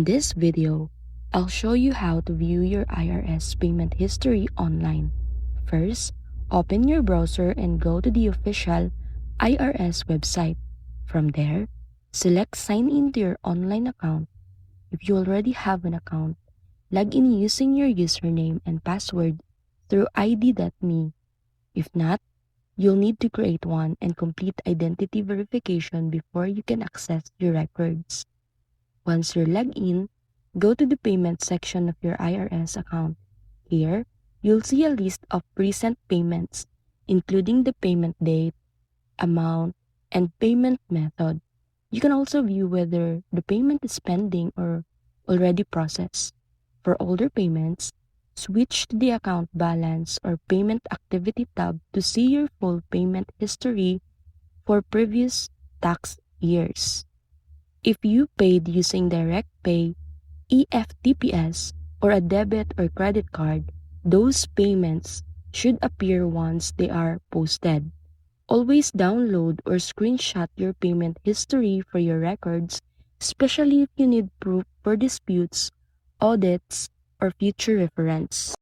In this video, I'll show you how to view your IRS payment history online. First, open your browser and go to the official IRS website. From there, select Sign in to your online account. If you already have an account, log in using your username and password through ID.me. If not, you'll need to create one and complete identity verification before you can access your records. Once you're logged in, go to the payment section of your IRS account. Here, you'll see a list of recent payments, including the payment date, amount, and payment method. You can also view whether the payment is pending or already processed. For older payments, switch to the account balance or payment activity tab to see your full payment history for previous tax years. If you paid using Direct Pay, EFTPS, or a debit or credit card, those payments should appear once they are posted. Always download or screenshot your payment history for your records, especially if you need proof for disputes, audits, or future reference.